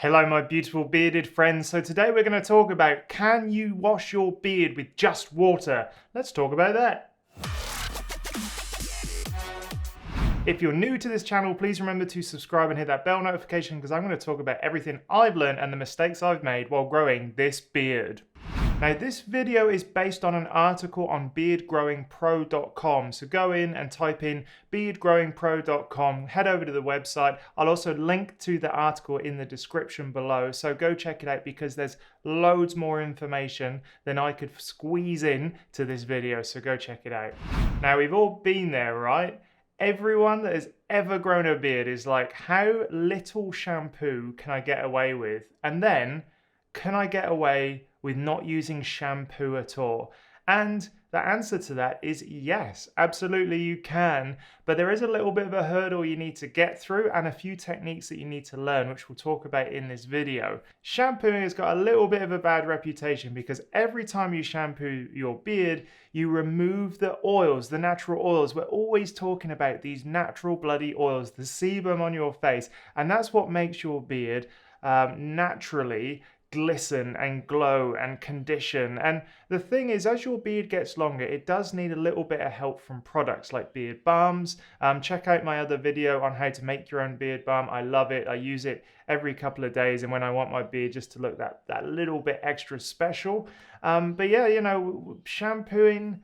Hello my beautiful bearded friends. So today we're going to talk about, can you wash your beard with just water? Let's talk about that. If you're new to this channel, please remember to subscribe and hit that bell notification because I'm going to talk about everything I've learned and the mistakes I've made while growing this beard. Now this video is based on an article on beardgrowingpro.com, so go in and type in beardgrowingpro.com, head over to the website. I'll also link to the article in the description below, so go check it out because there's loads more information than I could squeeze in to this video, so go check it out. Now we've all been there, right? Everyone that has ever grown a beard is like, how little shampoo can I get away with? And then, can I get away with not using shampoo at all? And the answer to that is yes, absolutely you can. But there is a little bit of a hurdle you need to get through and a few techniques that you need to learn, which we'll talk about in this video. Shampooing has got a little bit of a bad reputation because every time you shampoo your beard, you remove the oils, the natural oils. We're always talking about these natural bloody oils, the sebum on your face, and that's what makes your beard naturally glisten and glow and condition. And the thing is, as your beard gets longer, it does need a little bit of help from products like beard balms. Check out my other video on how to make your own beard balm. I love it. I use it every couple of days and when I want my beard just to look that little bit extra special. But yeah, you know, shampooing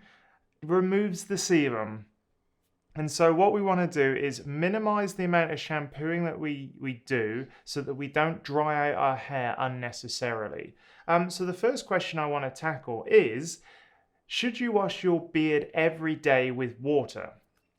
removes the sebum. And so what we want to do is minimize the amount of shampooing that we do so that we don't dry out our hair unnecessarily. So the first question I want to tackle is, should you wash your beard every day with water?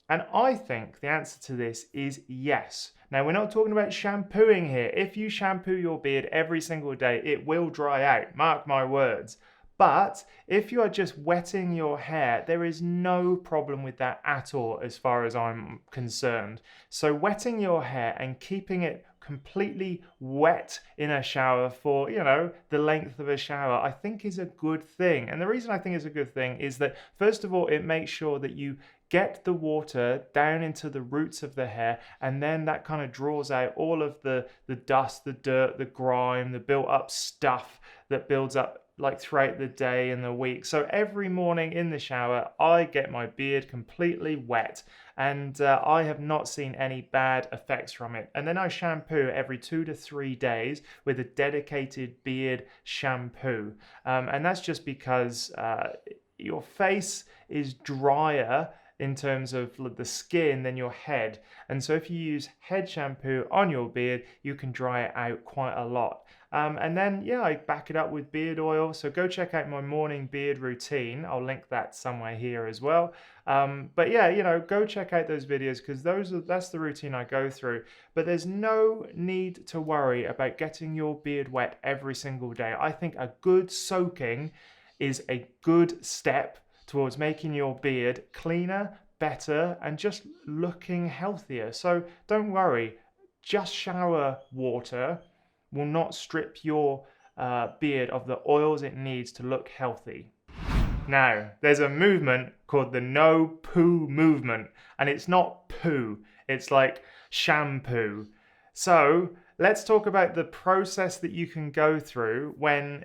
And I think the answer to this is yes. Now, we're not talking about shampooing here. If you shampoo your beard every single day, it will dry out, mark my words. But if you are just wetting your hair, there is no problem with that at all as far as I'm concerned. So wetting your hair and keeping it completely wet in a shower for, you know, the length of a shower, I think is a good thing. And the reason I think it's a good thing is that, first of all, it makes sure that you get the water down into the roots of the hair, and then that kind of draws out all of the dust, the dirt, the grime, the built up stuff that builds up like throughout the day and the week. So every morning in the shower, I get my beard completely wet, and I have not seen any bad effects from it. And then I shampoo every 2 to 3 days with a dedicated beard shampoo. And that's just because your face is drier in terms of the skin than your head. And so if you use head shampoo on your beard, you can dry it out quite a lot. And then, yeah, I back it up with beard oil. So go check out my morning beard routine. I'll link that somewhere here as well. But yeah, you know, go check out those videos because that's the routine I go through. But there's no need to worry about getting your beard wet every single day. I think a good soaking is a good step towards making your beard cleaner, better, and just looking healthier. So don't worry, just shower water will not strip your beard of the oils it needs to look healthy. Now, there's a movement called the no poo movement, and it's not poo, it's like shampoo. So let's talk about the process that you can go through when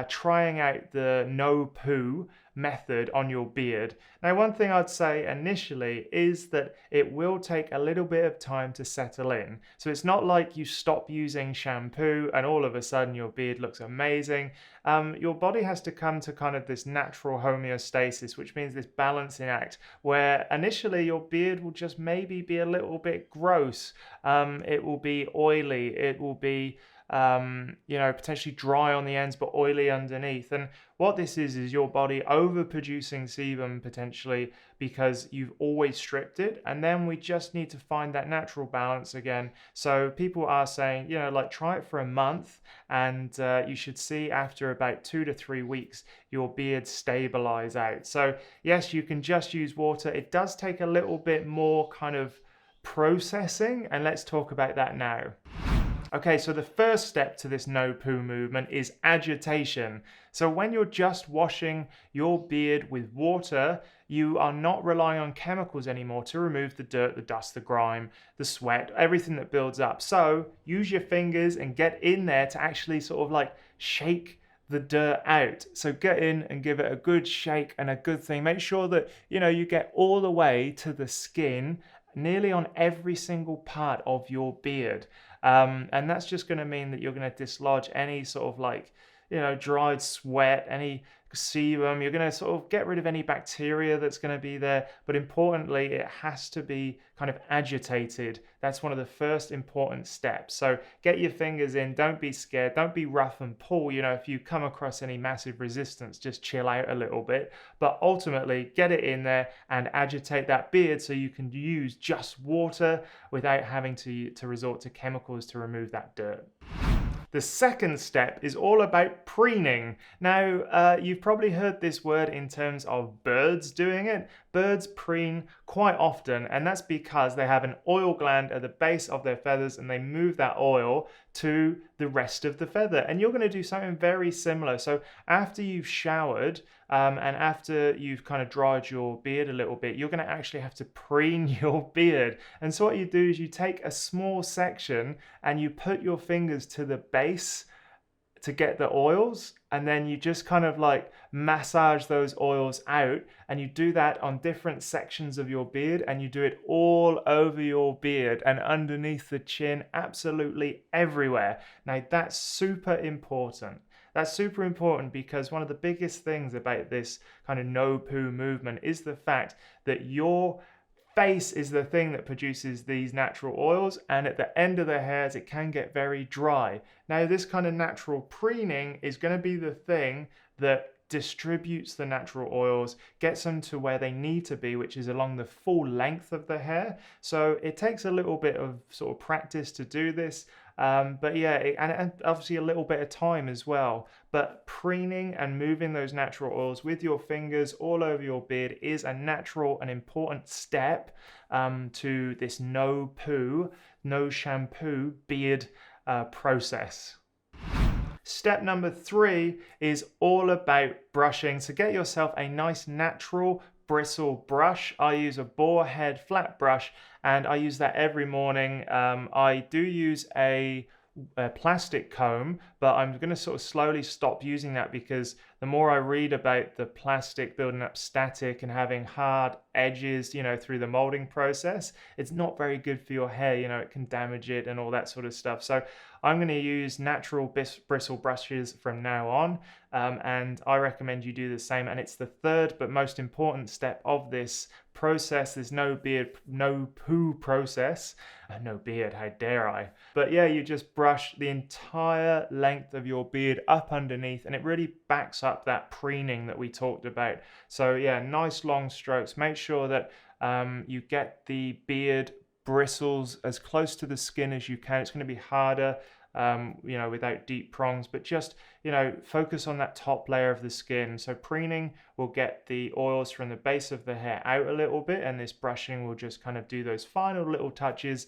trying out the no poo method on your beard. Now, one thing I'd say initially is that it will take a little bit of time to settle in. So it's not like you stop using shampoo and all of a sudden your beard looks amazing. Your body has to come to kind of this natural homeostasis, which means this balancing act where initially your beard will just maybe be a little bit gross. It will be oily. It will be you know, potentially dry on the ends but oily underneath. And what this is your body overproducing sebum potentially because you've always stripped it, and then we just need to find that natural balance again. So people are saying, you know, like try it for a month and you should see after about 2 to 3 weeks your beard stabilize out. So yes, you can just use water. It does take a little bit more kind of processing, and let's talk about that now. Okay, so the first step to this no poo movement is agitation. So when you're just washing your beard with water, you are not relying on chemicals anymore to remove the dirt, the dust, the grime, the sweat, everything that builds up. So use your fingers and get in there to actually sort of like shake the dirt out. So get in and give it a good shake and a good thing. Make sure that, you get all the way to the skin, nearly on every single part of your beard. And that's just going to mean that you're going to dislodge any sort of like, dried sweat, any sebum. You're going to sort of get rid of any bacteria that's going to be there. But importantly, it has to be kind of agitated. That's one of the first important steps. So get your fingers in. Don't be scared. Don't be rough and pull. If you come across any massive resistance, just chill out a little bit. But ultimately, get it in there and agitate that beard so you can use just water without having to resort to chemicals to remove that dirt. The second step is all about preening. Now, you've probably heard this word in terms of birds doing it. Birds preen quite often, and that's because they have an oil gland at the base of their feathers and they move that oil to the rest of the feather. And you're going to do something very similar. So after you've showered and after you've kind of dried your beard a little bit, you're going to actually have to preen your beard. And so what you do is you take a small section and you put your fingers to the base to get the oils, and then you just kind of like massage those oils out, and you do that on different sections of your beard, and you do it all over your beard and underneath the chin, absolutely everywhere. Now that's super important. That's super important because one of the biggest things about this kind of no poo movement is the fact that your face is the thing that produces these natural oils, and at the end of the hairs it can get very dry. Now this kind of natural preening is going to be the thing that distributes the natural oils, gets them to where they need to be, which is along the full length of the hair. So it takes a little bit of sort of practice to do this, but yeah, and obviously a little bit of time as well. But preening and moving those natural oils with your fingers all over your beard is a natural and important step to this no poo, no shampoo beard process. Step number 3 is all about brushing. So get yourself a nice natural bristle brush. I use a boar head flat brush and I use that every morning. I do use a plastic comb, but I'm going to sort of slowly stop using that because the more I read about the plastic building up static and having hard edges, through the molding process, it's not very good for your hair. It can damage it and all that sort of stuff. So I'm going to use natural bristle brushes from now on, and I recommend you do the same. And it's the third but most important step of this process, this no poo process. No beard, how dare I? But yeah, you just brush the entire length of your beard up underneath, and it really backs up that preening that we talked about. So yeah, nice long strokes. Make sure that you get the beard bristles as close to the skin as you can. It's going to be harder without deep prongs, but just focus on that top layer of the skin. So preening will get the oils from the base of the hair out a little bit, and this brushing will just kind of do those final little touches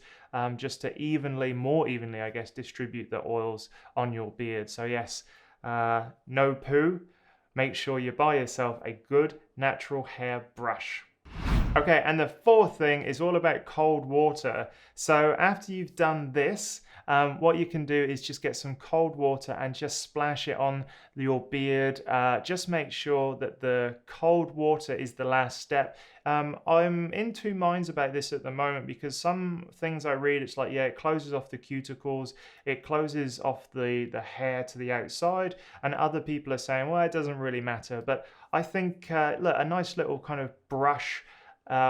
just to more evenly I guess distribute the oils on your beard. So yes, no poo. Make sure you buy yourself a good natural hair brush. Okay, and the fourth thing is all about cold water. So after you've done this, what you can do is just get some cold water and just splash it on your beard. Just make sure that the cold water is the last step. I'm in two minds about this at the moment because some things I read, it's like, yeah, it closes off the cuticles, it closes off the hair to the outside, and other people are saying, well, it doesn't really matter. But I think, look, a nice little kind of brush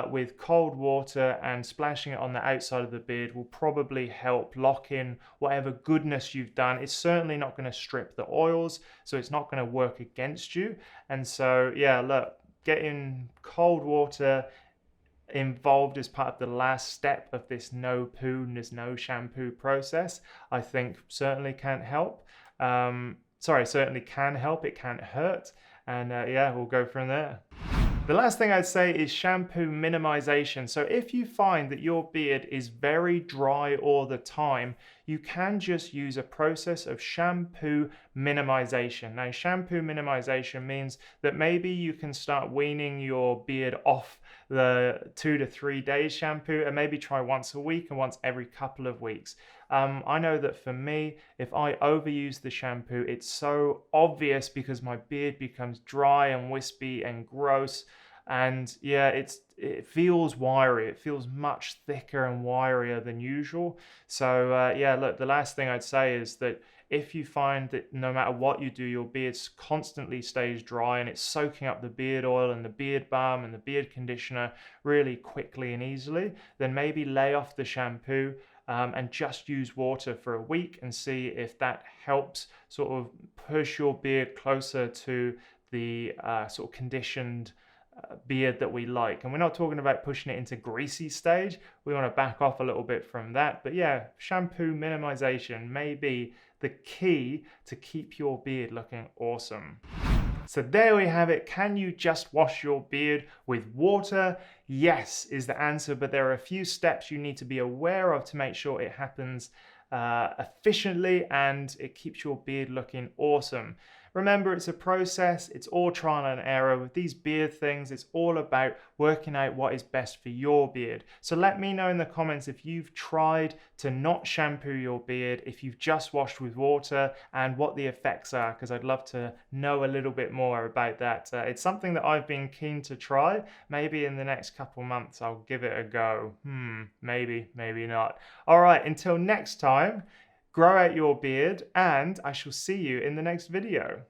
with cold water and splashing it on the outside of the beard will probably help lock in whatever goodness you've done. It's certainly not going to strip the oils, so it's not going to work against you. And so, yeah, look, getting cold water involved as part of the last step of this no poo, this no shampoo process, I think certainly can't help. Certainly can help. It can't hurt. And yeah, we'll go from there. The last thing I'd say is shampoo minimization. So if you find that your beard is very dry all the time, you can just use a process of shampoo minimization. Now, shampoo minimization means that maybe you can start weaning your beard off the 2 to 3 days shampoo and maybe try once a week and once every couple of weeks. I know that for me, if I overuse the shampoo, it's so obvious because my beard becomes dry and wispy and gross. And yeah, it feels wiry. It feels much thicker and wirier than usual. So yeah, look, the last thing I'd say is that if you find that no matter what you do, your beard constantly stays dry and it's soaking up the beard oil and the beard balm and the beard conditioner really quickly and easily, then maybe lay off the shampoo and just use water for a week and see if that helps sort of push your beard closer to the sort of conditioned beard that we like. And we're not talking about pushing it into greasy stage. We want to back off a little bit from that. But yeah, shampoo minimization may be the key to keep your beard looking awesome. So there we have it. Can you just wash your beard with water? Yes is the answer, but there are a few steps you need to be aware of to make sure it happens efficiently and it keeps your beard looking awesome. Remember, it's a process. It's all trial and error. With these beard things, it's all about working out what is best for your beard. So let me know in the comments if you've tried to not shampoo your beard, if you've just washed with water, and what the effects are, because I'd love to know a little bit more about that. It's something that I've been keen to try. Maybe in the next couple months, I'll give it a go. Maybe, maybe not. All right, until next time, grow out your beard, and I shall see you in the next video.